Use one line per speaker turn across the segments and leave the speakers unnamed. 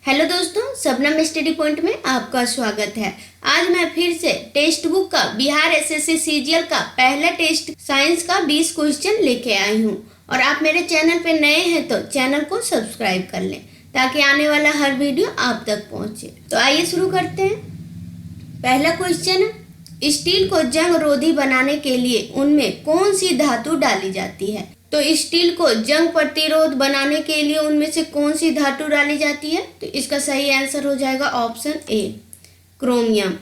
Hello दोस्तों, Shabnam study point में आपका स्वागत है। आज मैं फिर से टेक्स्ट बुक का बिहार एसएससी सीजीएल का पहला टेस्ट साइंस का 20 क्वेश्चन लेके आई हूँ। और आप मेरे चैनल पे नए हैं तो चैनल को सब्सक्राइब कर लें ताकि आने वाला हर वीडियो आप तक पहुँचे। तो आइए शुरू करते हैं। पहला क्वेश्चन है, स्टील को जंग रोधी बनाने के लिए उनमें कौन सी धातु डाली जाती है? तो स्टील को जंग प्रतिरोध बनाने के लिए उनमें से कौन सी धातु डाली जाती है? तो इसका सही आंसर हो जाएगा ऑप्शन ए, क्रोमियम।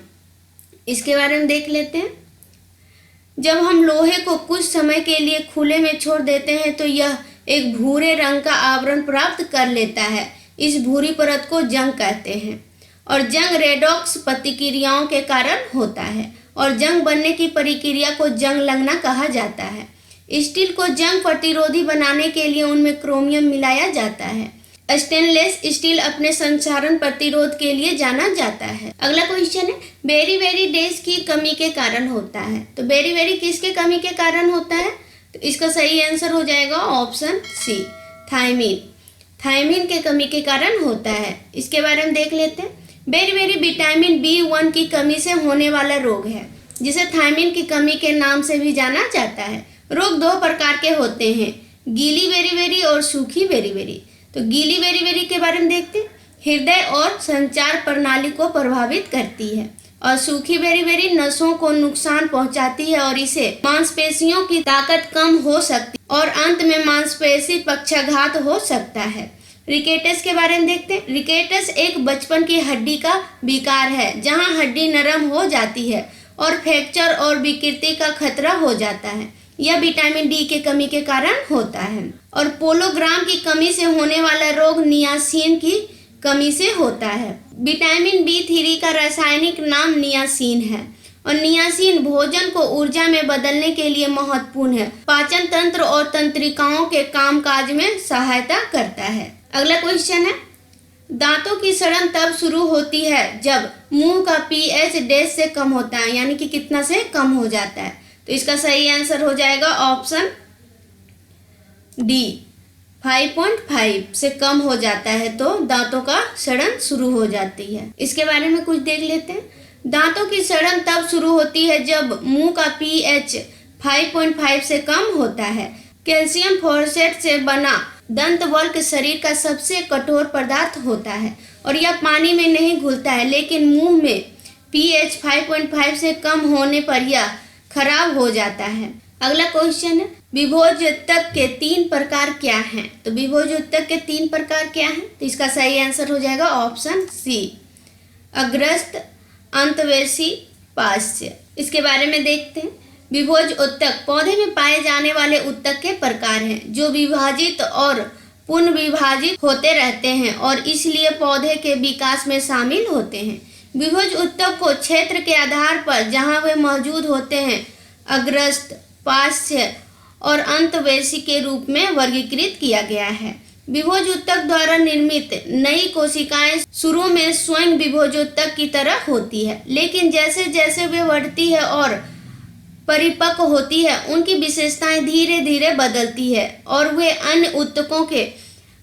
इसके बारे में देख लेते हैं। जब हम लोहे को कुछ समय के लिए खुले में छोड़ देते हैं तो यह एक भूरे रंग का आवरण प्राप्त कर लेता है। इस भूरी परत को जंग कहते हैं और जंग रेडॉक्स प्रतिक्रियाओं के कारण होता है और जंग बनने की प्रक्रिया को जंग लगना कहा जाता है। स्टील को जंग प्रतिरोधी बनाने के लिए उनमें क्रोमियम मिलाया जाता है। स्टेनलेस स्टील अपने संक्षारण प्रतिरोध के लिए जाना जाता है। अगला क्वेश्चन है, बेरी बेरी डैश की कमी के कारण होता है। तो बेरी बेरी किसके कमी के कारण होता है? तो इसका सही आंसर हो जाएगा ऑप्शन सी, थायमीन। थायमीन के कमी के कारण होता है। इसके बारे में देख लेते हैं। बेरी बेरी विटामिन B1 की कमी से होने वाला रोग है जिसे थायमीन की कमी के नाम से भी जाना जाता है। रोग दो प्रकार के होते हैं, गीली बेरी बेरी और सूखी बेरी बेरी। तो गीली बेरी बेरी के बारे में देखते हैं। हृदय और संचार प्रणाली को प्रभावित करती है और सूखी बेरी बेरी नसों को नुकसान पहुंचाती है और इसे मांसपेशियों की ताकत कम हो सकती है और अंत में मांसपेशी पक्षाघात हो सकता है। रिकेटस के बारे में देखते हैं। रिकेटस एक बचपन की हड्डी का विकार है जहां हड्डी नरम हो जाती है और फ्रैक्चर और विकृति का खतरा हो जाता है। यह विटामिन डी के कमी के कारण होता है। और पोलोग्राम की कमी से होने वाला रोग नियासिन की कमी से होता है। विटामिन B3 का रासायनिक नाम नियासिन है और नियासिन भोजन को ऊर्जा में बदलने के लिए महत्वपूर्ण है। पाचन तंत्र और तंत्रिकाओं के कामकाज में सहायता करता है। अगला क्वेश्चन है, दांतों की सड़न तब शुरू होती है जब मुंह का pH डैश से कम होता है, यानी कि कितना से कम हो जाता है। तो इसका सही आंसर हो जाएगा ऑप्शन डी, 5.5 से कम हो जाता है तो दांतों का सड़न शुरू हो जाती है। इसके बारे में कुछ देख लेते हैं। दांतों की सड़न तब शुरू होती है जब मुंह का pH 5.5 से कम होता है। कैल्शियम फॉस्फेट से बना दंत वल्क शरीर का सबसे कठोर पदार्थ होता है और यह पानी में नहीं घुलता है, लेकिन मुंह में pH 5.5 से कम होने पर यह खराब हो जाता है। अगला क्वेश्चन है, विभोज ऊतक के 3 प्रकार क्या हैं? तो विभोज ऊतक के 3 प्रकार क्या हैं? तो इसका सही आंसर हो जाएगा ऑप्शन सी, अग्रस्त, अंतवेशी, पार्श्व। इसके बारे में देखते हैं। विभोज ऊतक पौधे में पाए जाने वाले ऊतक के प्रकार हैं जो विभाजित और पुनर्विभाजित होते रहते हैं और इसलिए पौधे के विकास में शामिल होते हैं। विभोज ऊतक को क्षेत्र के आधार पर जहां वे मौजूद होते हैं अग्रस्त, पार्श्व और अंतवेशी के रूप में वर्गीकृत किया गया है। विभोज ऊतक द्वारा निर्मित नई कोशिकाएं शुरू में स्वयं विभोज ऊतक की तरह होती है, लेकिन जैसे जैसे वे बढ़ती है और परिपक्व होती है उनकी विशेषताएं धीरे धीरे बदलती है और वे अन्य ऊतकों के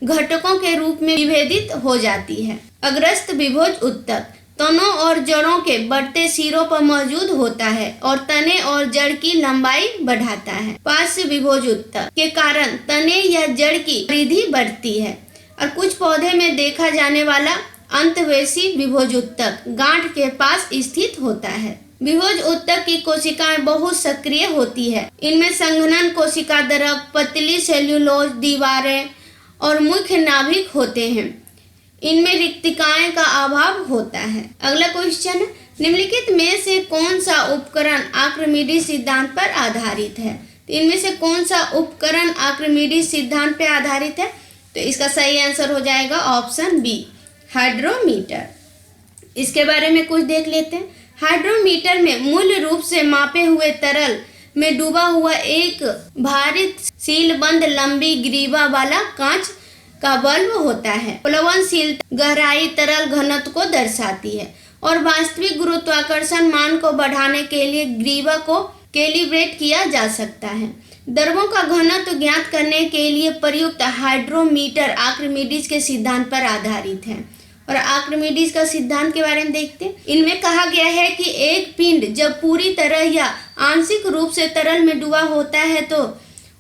घटकों के रूप में विभेदित हो जाती है। अग्रस्त विभोज ऊतक तनों और जड़ों के बढ़ते सिरों पर मौजूद होता है और तने और जड़ की लंबाई बढ़ाता है। पार्श्व विभोज ऊतक के कारण तने या जड़ की परिधि बढ़ती है और कुछ पौधे में देखा जाने वाला अंतवेशी विभोज ऊतक गांठ के पास स्थित होता है। विभोज ऊतक की कोशिकाएं बहुत सक्रिय होती है। इनमें संघनन कोशिका द्रव, पतली सेल्यूलोज दीवारें और मुख्य नाभिक होते हैं। इनमें रिक्तिकाएं का अभाव होता है। अगला क्वेश्चन है, निम्नलिखित में से कौन सा उपकरण आर्किमिडीज सिद्धांत पर आधारित है? तो इनमें से कौन सा उपकरण आर्किमिडीज सिद्धांत पर आधारित है? तो इसका सही आंसर हो जाएगा ऑप्शन बी, हाइड्रोमीटर। इसके बारे में कुछ देख लेते हैं। हाइड्रोमीटर में मूल रूप से मापे हुए तरल में डूबा हुआ एक भारित सीलबंद लंबी ग्रीवा वाला कांच का बल्ब होता है। प्लवनशीलता गहराई तरल घनत्व को दर्शाती है और वास्तविक गुरुत्वाकर्षण मान को बढ़ाने के लिए ग्रीवा को कैलिब्रेट किया जा सकता है। द्रवों का घनत्व ज्ञात करने के लिए प्रयुक्त हाइड्रोमीटर आर्किमिडीज के सिद्धांत पर आधारित है और आर्किमिडीज का सिद्धांत के बारे में देखते हैं। इनमें कहा गया है कि एक पिंड जब पूरी तरह या आंशिक रूप से तरल में डूबा होता है तो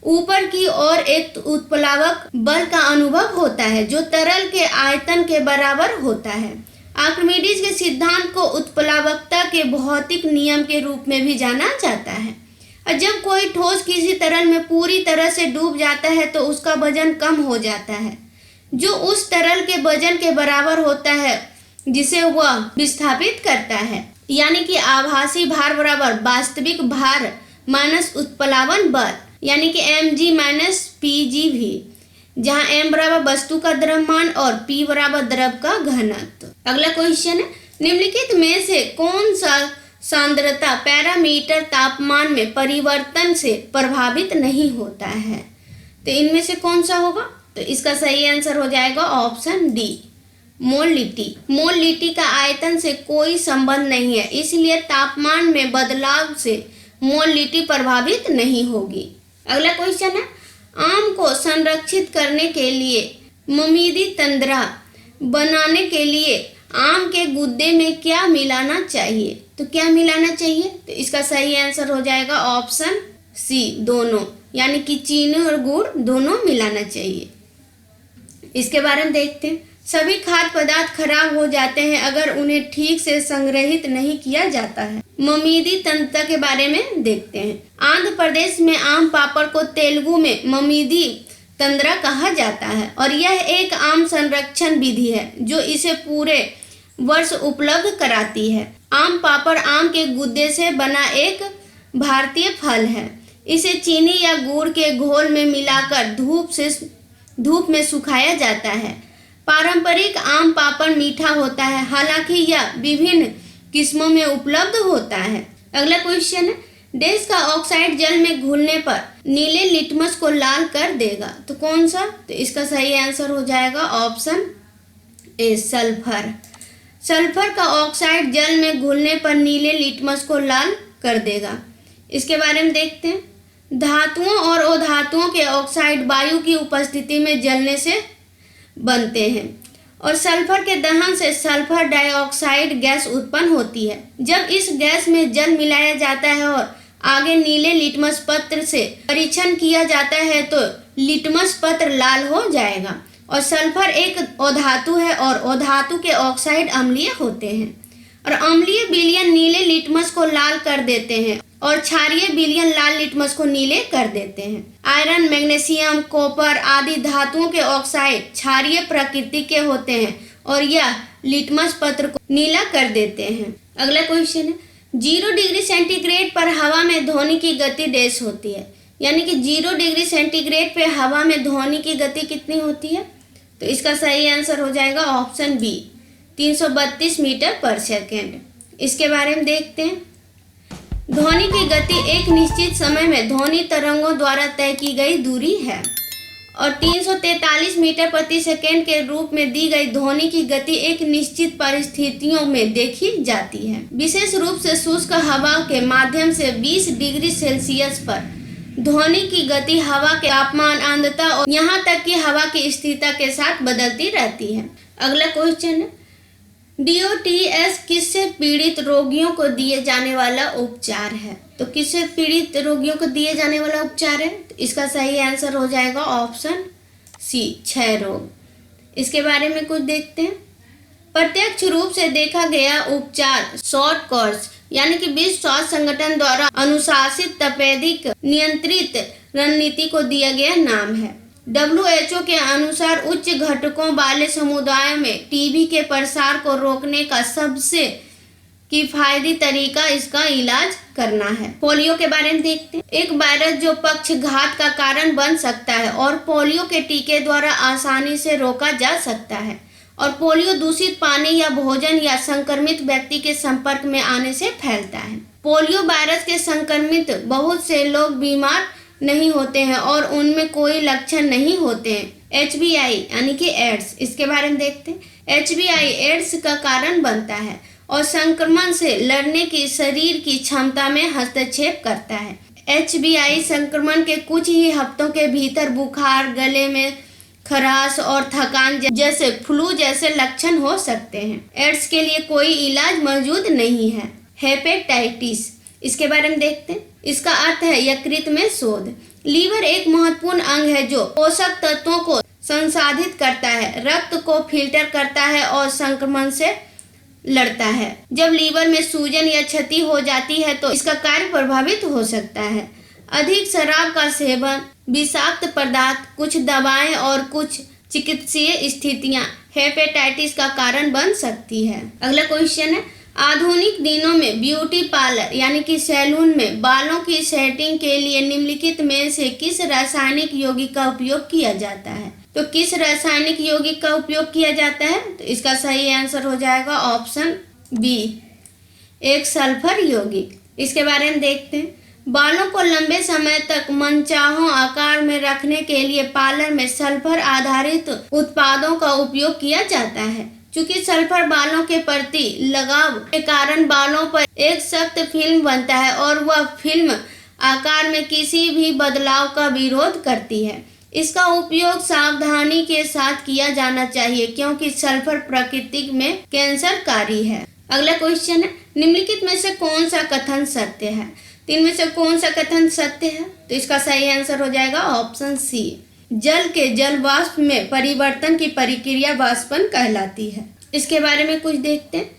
ऊपर की ओर एक उत्प्लावक बल का अनुभव होता है जो तरल के आयतन के बराबर होता है। आर्किमिडीज के सिद्धांत को उत्प्लावकता के भौतिक नियम के रूप में भी जाना जाता है। और जब कोई ठोस किसी तरल में पूरी तरह से डूब जाता है तो उसका वजन कम हो जाता है जो उस तरल के वजन के बराबर होता है जिसे वह विस्थापित करता है, यानी कि आभासी भार बराबर वास्तविक भार माइनस उत्प्लावन बल, यानी कि mg माइनस pgv, जहाँ m बराबर वस्तु का द्रव्यमान और p बराबर द्रव का घनत्व। अगला क्वेश्चन है, निम्नलिखित में से कौन सा सांद्रता पैरामीटर तापमान में परिवर्तन से प्रभावित नहीं होता है? तो इनमें से कौन सा होगा? तो इसका सही आंसर हो जाएगा ऑप्शन डी, मोलिटी। मोलिटी का आयतन से कोई संबंध नहीं है, इसलिए तापमान में बदलाव से मोलिटी प्रभावित नहीं होगी। अगला क्वेश्चन है, आम को संरक्षित करने के लिए ममीदी तंद्रा बनाने के लिए आम के गुद्दे में क्या मिलाना चाहिए? तो क्या मिलाना चाहिए? तो इसका सही आंसर हो जाएगा ऑप्शन सी, दोनों, यानी कि चीनी और गुड़ दोनों मिलाना चाहिए। इसके बारे में देखते हैं। सभी खाद्य पदार्थ खराब हो जाते हैं अगर उन्हें ठीक से संग्रहित नहीं किया जाता है। ममीदी तंत्र के बारे में देखते हैं। आंध्र प्रदेश में आम पापड़ को तेलुगु में ममीदी तंद्रा कहा जाता है और यह एक आम संरक्षण विधि है जो इसे पूरे वर्ष उपलब्ध कराती है। आम पापड़ आम के गुद्दे से बना एक भारतीय फल है। इसे चीनी या गुड़ के घोल में मिलाकर धूप में सुखाया जाता है। पारंपरिक आम पापड़ मीठा होता है, हालांकि यह विभिन्न किस्मों में उपलब्ध होता है। अगला क्वेश्चन है, डैश का ऑक्साइड जल में घुलने पर नीले लिटमस को लाल कर देगा। तो कौन सा? तो इसका सही आंसर हो जाएगा ऑप्शन ए, सल्फर। सल्फर का ऑक्साइड जल में घुलने पर नीले लिटमस को लाल कर देगा। इसके बारे में देखते हैं। धातुओं और अधातुओं के ऑक्साइड वायु की उपस्थिति में जलने से बनते हैं और सल्फर के दहन से सल्फर डाइऑक्साइड गैस उत्पन्न होती है। जब इस गैस में जल मिलाया जाता है और आगे नीले लिटमस पत्र से परीक्षण किया जाता है तो लिटमस पत्र लाल हो जाएगा। और सल्फर एक अधातु है और अधातु के ऑक्साइड अम्लीय होते हैं और अम्लीय विलयन नीले लिटमस को लाल कर देते हैं और क्षारीय विलयन लाल लिटमस को नीले कर देते हैं। आयरन, मैग्नीशियम, कॉपर आदि धातुओं के ऑक्साइड क्षारीय प्रकृति के होते हैं और यह लिटमस पत्र को नीला कर देते हैं। अगला क्वेश्चन है, 0 डिग्री सेंटीग्रेड पर हवा में ध्वनि की गति डैश होती है, यानी कि 0 डिग्री सेंटीग्रेड पे हवा में ध्वनि की गति कितनी होती है? तो इसका सही आंसर हो जाएगा ऑप्शन बी, 332 मीटर पर सेकेंड। इसके बारे में देखते हैं। ध्वनि की गति एक निश्चित समय में ध्वनि तरंगों द्वारा तय की गई दूरी है और 343 मीटर प्रति सेकेंड के रूप में दी गई ध्वनि की गति एक निश्चित परिस्थितियों में देखी जाती है। विशेष रूप से शुष्क हवा के माध्यम से 20 डिग्री सेल्सियस पर ध्वनि की गति हवा के तापमान, आर्द्रता और यहाँ तक कि हवा की स्थिरता के साथ बदलती रहती है। अगला क्वेश्चन है, DOTS किससे पीड़ित रोगियों को दिए जाने वाला उपचार है? तो किससे पीड़ित रोगियों को दिए जाने वाला उपचार है? तो इसका सही आंसर हो जाएगा ऑप्शन सी, क्षय रोग। इसके बारे में कुछ देखते हैं। प्रत्यक्ष रूप से देखा गया उपचार शॉर्ट कोर्स, यानी कि विश्व स्वास्थ्य संगठन द्वारा अनुशासित तपेदिक नियंत्रित रणनीति को दिया गया नाम है। WHO के अनुसार उच्च घटकों वाले समुदायों में टीबी के प्रसार को रोकने का सबसे किफायती तरीका इसका इलाज करना है। पोलियो के बारे में देखते हैं। एक वायरस जो पक्षघात का कारण बन सकता है और पोलियो के टीके द्वारा आसानी से रोका जा सकता है और पोलियो दूषित पानी या भोजन या संक्रमित व्यक्ति के संपर्क में आने से फैलता है। पोलियो वायरस के संक्रमित बहुत से लोग बीमार नहीं होते हैं और उनमें कोई लक्षण नहीं होते हैं। HBI यानी कि एड्स, इसके बारे में देखते हैं। HBI एड्स का कारण बनता है और संक्रमण से लड़ने की शरीर की क्षमता में हस्तक्षेप करता है। HBI संक्रमण के कुछ ही हफ्तों के भीतर बुखार, गले में खराश और थकान जैसे फ्लू जैसे लक्षण हो सकते हैं। एड्स के लिए कोई इलाज मौजूद नहीं है। हेपेटाइटिस, इसके बारे में देखते हैं। इसका अर्थ है यकृत में शोध। लीवर एक महत्वपूर्ण अंग है जो पोषक तत्वों को संसाधित करता है, रक्त को फिल्टर करता है और संक्रमण से लड़ता है। जब लीवर में सूजन या क्षति हो जाती है तो इसका कार्य प्रभावित हो सकता है। अधिक शराब का सेवन, विषाक्त पदार्थ, कुछ दवाएं और कुछ चिकित्सीय स्थितियां हेपेटाइटिस का कारण बन सकती है। अगला क्वेश्चन है, आधुनिक दिनों में ब्यूटी पार्लर यानी कि सैलून में बालों की सेटिंग के लिए निम्नलिखित में से किस रासायनिक यौगिक का उपयोग किया जाता है? तो किस रासायनिक यौगिक का उपयोग किया जाता है? तो इसका सही आंसर हो जाएगा ऑप्शन बी, एक सल्फर यौगिक। इसके बारे में देखते हैं। बालों को लंबे समय तक मनचाहो आकार में रखने के लिए पार्लर में सल्फर आधारित उत्पादों का उपयोग किया जाता है। चूंकि सल्फर बालों के प्रति लगाव के कारण बालों पर एक सख्त फिल्म बनता है और वह फिल्म आकार में किसी भी बदलाव का विरोध करती है। इसका उपयोग सावधानी के साथ किया जाना चाहिए क्योंकि सल्फर प्रकृति में कैंसरकारी है। अगला क्वेश्चन है, निम्नलिखित में से कौन सा कथन सत्य है? इनमें से कौन सा कथन सत्य है? तो इसका सही आंसर हो जाएगा ऑप्शन सी, जल के जल वाष्प में परिवर्तन की प्रक्रिया वाष्पन कहलाती है। इसके बारे में कुछ देखते हैं।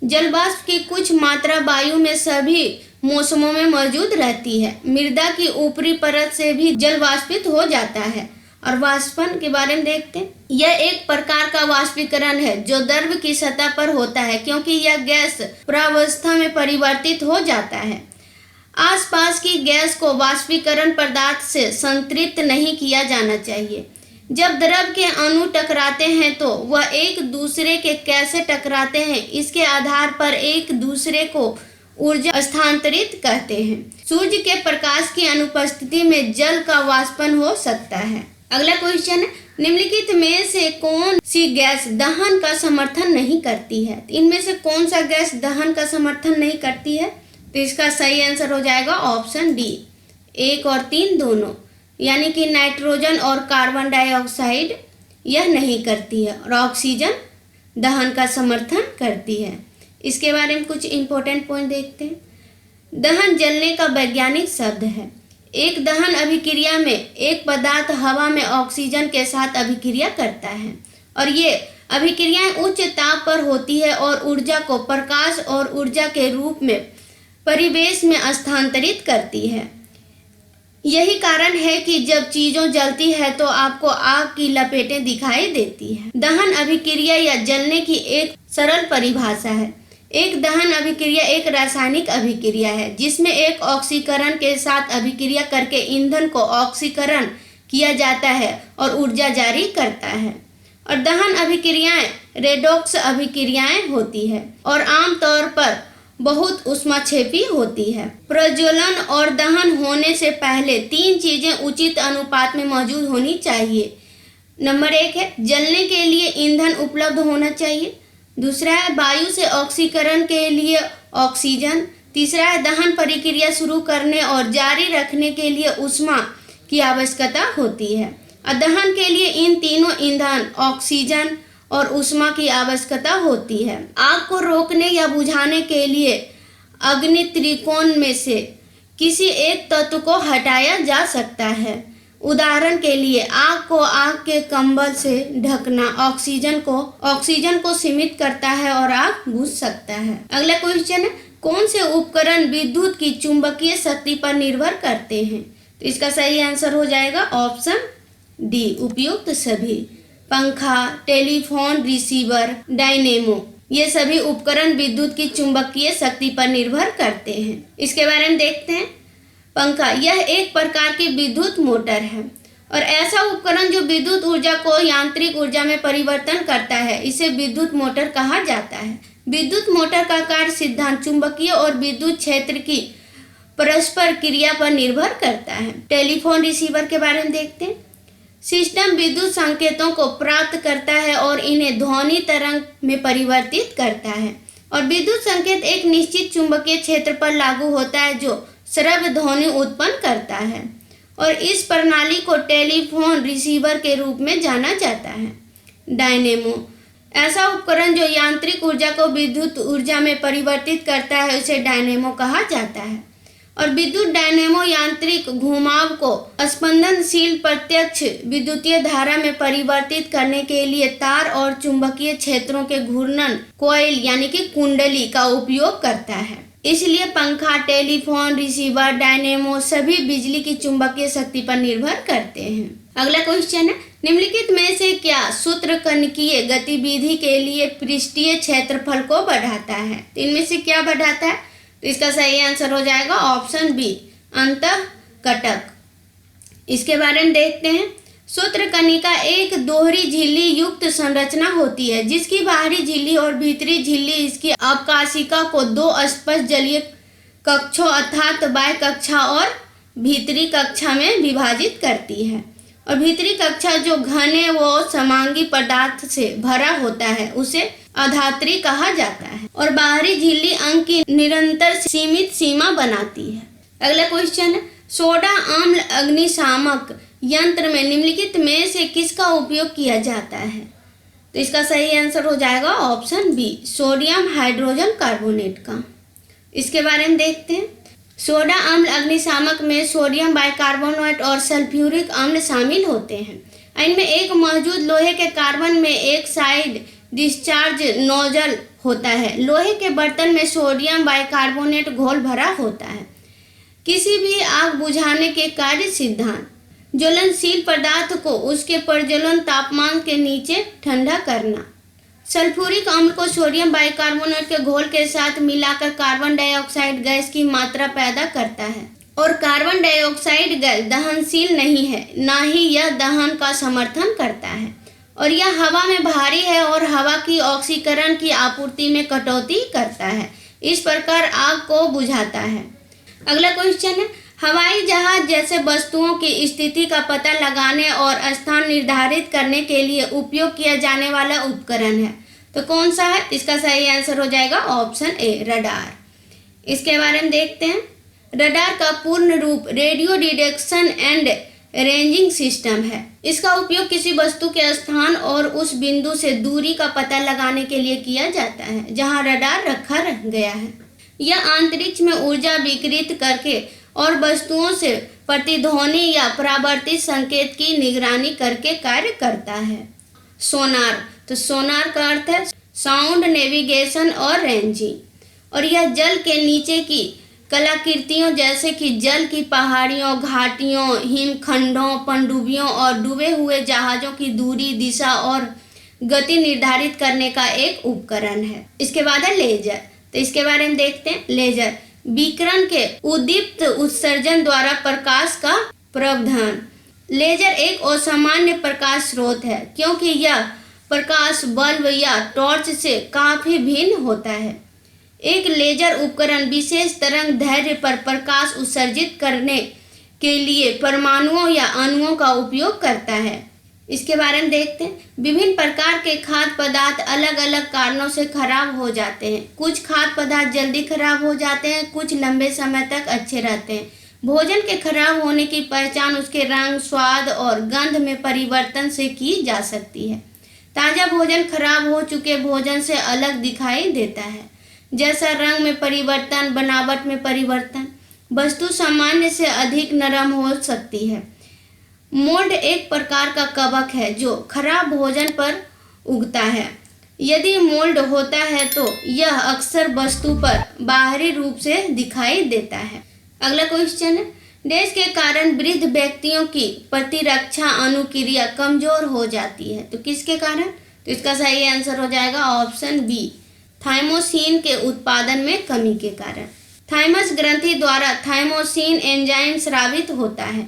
जल वाष्प की कुछ मात्रा वायु में सभी मौसमों में मौजूद रहती है। मृदा की ऊपरी परत से भी जल वाष्पित हो जाता है। और वाष्पन के बारे में देखते हैं। यह एक प्रकार का वाष्पीकरण है जो द्रव की सतह पर होता है क्योंकि यह गैस प्रावस्था में परिवर्तित हो जाता है। आसपास की गैस को वाष्पीकरण पदार्थ से संतृप्त नहीं किया जाना चाहिए। जब द्रव के अणु टकराते हैं तो वह एक दूसरे के कैसे टकराते हैं इसके आधार पर एक दूसरे को ऊर्जा स्थानांतरित करते हैं। सूर्य के प्रकाश की अनुपस्थिति में जल का वाष्पन हो सकता है। अगला क्वेश्चन है, निम्नलिखित में से कौन सी गैस दहन का समर्थन नहीं करती है? इनमें से कौन सा गैस दहन का समर्थन नहीं करती है? तो इसका सही आंसर हो जाएगा ऑप्शन डी, 1 और 3 दोनों, यानी कि नाइट्रोजन और कार्बन डाइऑक्साइड यह नहीं करती है और ऑक्सीजन दहन का समर्थन करती है। इसके बारे में कुछ इंपॉर्टेंट पॉइंट देखते हैं। दहन जलने का वैज्ञानिक शब्द है। एक दहन अभिक्रिया में एक पदार्थ हवा में ऑक्सीजन के साथ अभिक्रिया करता है और ये अभिक्रियाएं उच्च ताप पर होती है और ऊर्जा को प्रकाश और ऊर्जा के रूप में परिवेश में स्थानांतरित करती है। यही कारण है कि जब चीजों जलती है तो आपको आग की लपेटें दिखाई देती है। दहन अभिक्रिया या जलने की एक सरल परिभाषा है। एक दहन अभिक्रिया एक रासायनिक अभिक्रिया है जिसमें एक ऑक्सीकरण के साथ अभिक्रिया करके ईंधन को ऑक्सीकरण किया जाता है और ऊर्जा जारी करता है। और दहन अभिक्रियाएं रेडॉक्स अभिक्रियाएं होती है और आमतौर पर बहुत ऊष्माक्षेपी होती है। प्रज्वलन और दहन होने से पहले 3 चीजें उचित अनुपात में मौजूद होनी चाहिए। नंबर 1 है जलने के लिए ईंधन उपलब्ध होना चाहिए। दूसरा है वायु से ऑक्सीकरण के लिए ऑक्सीजन। तीसरा है दहन प्रक्रिया शुरू करने और जारी रखने के लिए ऊष्मा की आवश्यकता होती है। और दहन के लिए इन तीनों ईंधन, ऑक्सीजन और ऊष्मा की आवश्यकता होती है। आग को रोकने या बुझाने के लिए अग्नि त्रिकोण में से किसी एक तत्व को हटाया जा सकता है। उदाहरण के लिए आग को आग के कंबल से ढकना ऑक्सीजन को सीमित करता है और आग बुझ सकता है। अगला क्वेश्चन है, कौन से उपकरण विद्युत की चुंबकीय शक्ति पर निर्भर करते हैं? तो इसका सही आंसर हो जाएगा ऑप्शन डी, उपयुक्त सभी। पंखा, टेलीफोन रिसीवर, डायनेमो, ये सभी उपकरण विद्युत की चुंबकीय शक्ति पर निर्भर करते हैं। इसके बारे में देखते हैं। पंखा यह एक प्रकार की विद्युत मोटर है और ऐसा उपकरण जो विद्युत ऊर्जा को यांत्रिक ऊर्जा में परिवर्तन करता है, इसे विद्युत मोटर कहा जाता है। विद्युत मोटर का कार्य सिद्धांत चुंबकीय और विद्युत क्षेत्र की परस्पर क्रिया पर निर्भर करता है। टेलीफोन रिसीवर के बारे में देखते हैं। सिस्टम विद्युत संकेतों को प्राप्त करता है और इन्हें ध्वनि तरंग में परिवर्तित करता है और विद्युत संकेत एक निश्चित चुंबकीय क्षेत्र पर लागू होता है जो श्रव्य ध्वनि उत्पन्न करता है। और इस प्रणाली को टेलीफोन रिसीवर के रूप में जाना जाता है। डायनेमो ऐसा उपकरण जो यांत्रिक ऊर्जा को विद्युत ऊर्जा में परिवर्तित करता है उसे डायनेमो कहा जाता है। और विद्युत डायनेमो यांत्रिक घुमाव को स्पंदनशील प्रत्यक्ष विद्युतीय धारा में परिवर्तित करने के लिए तार और चुंबकीय क्षेत्रों के घूर्णन कॉइल यानी कि कुंडली का उपयोग करता है। इसलिए पंखा, टेलीफोन रिसीवर, डायनेमो सभी बिजली की चुंबकीय शक्ति पर निर्भर करते हैं। अगला क्वेश्चन है, निम्नलिखित में से क्या सूत्रकणकीय गतिविधि के लिए पृष्ठीय क्षेत्रफल को बढ़ाता है? तो इनमें से क्या बढ़ाता है? तो इसका सही आंसर हो जाएगा ऑप्शन बी, अंतःकटक। इसके बारे में देखते हैं। सूत्रकणिका एक दोहरी झिल्ली युक्त संरचना होती है जिसकी बाहरी झिल्ली और भीतरी झिल्ली इसकी अवकाशिका को दो स्पष्ट जलीय कक्षों अर्थात बाह्य कक्षा और भीतरी कक्षा में विभाजित करती है। और भीतरी कक्षा जो घने व समांगी पदार्थ से भरा होता है उसे अधात्री कहा जाता है। और बाहरी झिल्ली अंग की निरंतर सीमित सीमा बनाती है। अगला क्वेश्चन है, सोडा अम्ल अग्निशामक यंत्र में निम्नलिखित में से किसका उपयोग किया जाता है? तो इसका सही आंसर हो जाएगा option B, sodium hydrogen carbonate का। इसके बारे में देखते हैं। सोडा अम्ल अग्निशामक में सोडियम बाइकार्बोनेट और सल्फ्यूरिक अम्ल शामिल होते हैं। इनमें एक मौजूद लोहे के कार्बन में एक साइड डिस्चार्ज नोजल होता है। लोहे के बर्तन में सोडियम बाइकार्बोनेट घोल भरा होता है। किसी भी आग बुझाने के कार्य सिद्धांत, ज्वलनशील पदार्थ को उसके प्रज्वलन तापमान के नीचे ठंडा करना। सल्फ्यूरिक अम्ल को सोडियम बाइकार्बोनेट के घोल के साथ मिलाकर कार्बन डाइऑक्साइड गैस की मात्रा पैदा करता है। और कार्बन डाइऑक्साइड गैस दहनशील नहीं है, ना ही यह दहन का समर्थन करता है। और यह हवा में भारी है और हवा की ऑक्सीकरण की आपूर्ति में कटौती करता है। इस प्रकार आग को बुझाता है। अगला क्वेश्चन है, हवाई जहाज जैसे वस्तुओं की स्थिति का पता लगाने और स्थान निर्धारित करने के लिए उपयोग किया जाने वाला उपकरण है। तो कौन सा है? इसका सही आंसर हो जाएगा ऑप्शन ए, रडार। इसके बारे में देखते हैं। रडार का पूर्ण रूप radio detection and ranging system है। इसका उपयोग किसी वस्तु के स्थान और उस बिंदु से दूरी का पता लगाने के लिए किया जाता है जहां रडार रखा गया है। यह अंतरिक्ष में ऊर्जा विकिरित करके और वस्तुओं से प्रतिध्वनि या परावर्तित संकेत की निगरानी करके कार्य करता है। सोनार, तो सोनार का अर्थ है साउंड नेविगेशन और रेंजिंग। और यह जल के नीचे की कलाकृतियों जैसे कि जल की पहाड़ियों, घाटियों, हिमखंडों, पनडुब्बियों और डूबे हुए जहाज़ों की दूरी, दिशा और गति निर्धारित करने का एक उपकरण है। इसके बाद है लेजर। तो इसके बारे में देखते हैं। लेजर विकिरण के उद्दीप्त उत्सर्जन द्वारा प्रकाश का प्रावधान। लेजर एक असामान्य प्रकाश स्रोत है क्योंकि यह प्रकाश बल्ब या टॉर्च से काफी भिन्न होता है। एक लेजर उपकरण विशेष तरंग दैर्ध्य पर प्रकाश उत्सर्जित करने के लिए परमाणुओं या अणुओं का उपयोग करता है। इसके बारे में देखते हैं। विभिन्न प्रकार के खाद्य पदार्थ अलग अलग कारणों से खराब हो जाते हैं। कुछ खाद्य पदार्थ जल्दी खराब हो जाते हैं, कुछ लंबे समय तक अच्छे रहते हैं। भोजन के खराब होने की पहचान उसके रंग, स्वाद और गंध में परिवर्तन से की जा सकती है। ताज़ा भोजन खराब हो चुके भोजन से अलग दिखाई देता है, जैसा रंग में परिवर्तन, बनावट में परिवर्तन। वस्तु सामान्य से अधिक नरम हो सकती है। मोल्ड एक प्रकार का कवक है जो खराब भोजन पर उगता है। यदि मोल्ड होता है तो यह अक्सर वस्तु पर बाहरी रूप से दिखाई देता है। अगला क्वेश्चन है, देश के कारण वृद्ध व्यक्तियों की प्रतिरक्षा अनुक्रिया कमजोर हो जाती है। तो किसके कारण? तो इसका सही आंसर हो जाएगा ऑप्शन बी, थाइमोसिन के उत्पादन में कमी के कारण। थाइमस ग्रंथि द्वारा थाइमोसिन एंजाइम स्रावित होता है।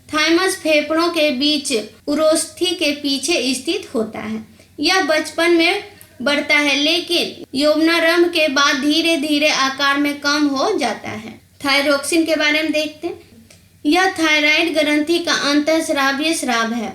थाइमस फेफड़ों के बीच उरोस्थि के पीछे स्थित होता है। यह बचपन में बढ़ता है लेकिन यौवनारंभ के बाद धीरे धीरे आकार में कम हो जाता है। थायरोक्सिन के बारे में देखते हैं। यह थायराइड ग्रंथि का अंतःस्रावीय स्राव है।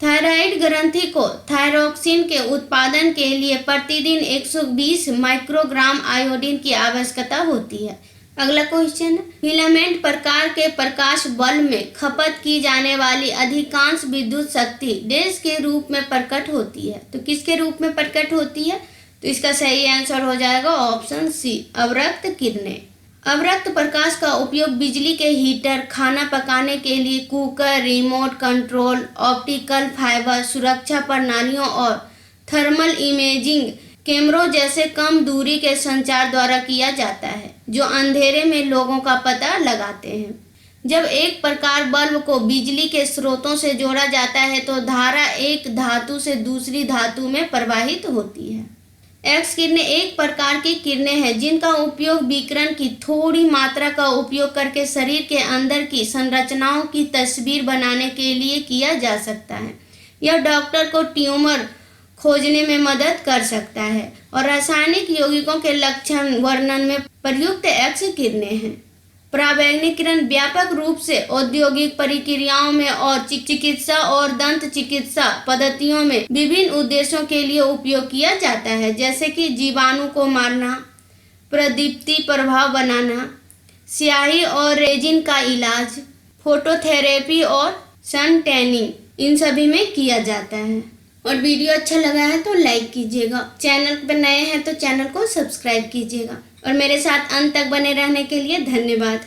थायराइड ग्रंथि को थायरोक्सिन के उत्पादन के लिए प्रतिदिन 120 माइक्रोग्राम आयोडीन की आवश्यकता होती है। अगला क्वेश्चन है, फिलामेंट प्रकार के प्रकाश बल्ब में खपत की जाने वाली अधिकांश विद्युत शक्ति डैश के रूप में प्रकट होती है। तो किसके रूप में प्रकट होती है? तो इसका सही आंसर हो जाएगा ऑप्शन सी, अवरक्त किरणें। अवरक्त प्रकाश का उपयोग बिजली के हीटर, खाना पकाने के लिए cooker, remote control, optical fibre, सुरक्षा प्रणालियों और थर्मल इमेजिंग कैमरों जैसे कम दूरी के संचार द्वारा किया जाता है, जो अंधेरे में लोगों का पता लगाते हैं। जब एक प्रकार बल्ब को बिजली के स्रोतों से जोड़ा जाता है तो धारा एक धातु से दूसरी धातु में प्रवाहित होती है। एक्स किरणें एक प्रकार की किरणें हैं जिनका उपयोग विकिरण की थोड़ी मात्रा का उपयोग करके शरीर के अंदर की संरचनाओं की तस्वीर बनाने के लिए किया जा सकता है। यह डॉक्टर को ट्यूमर खोजने में मदद कर सकता है और रासायनिक यौगिकों के लक्षण वर्णन में प्रयुक्त एक्स किरणें हैं। पराबैंगनी किरण व्यापक रूप से औद्योगिक प्रक्रियाओं में और चिकित्सा और दंत चिकित्सा पद्धतियों में विभिन्न उद्देश्यों के लिए उपयोग किया जाता है, जैसे कि जीवाणु को मारना, प्रदीप्ति प्रभाव बनाना, स्याही और रेजिन का इलाज, फोटोथेरेपी और सन टैनिंग, इन सभी में किया जाता है। और वीडियो अच्छा लगा है तो लाइक कीजिएगा, चैनल पर नए हैं तो चैनल को सब्सक्राइब कीजिएगा और मेरे साथ अंत तक बने रहने के लिए धन्यवाद।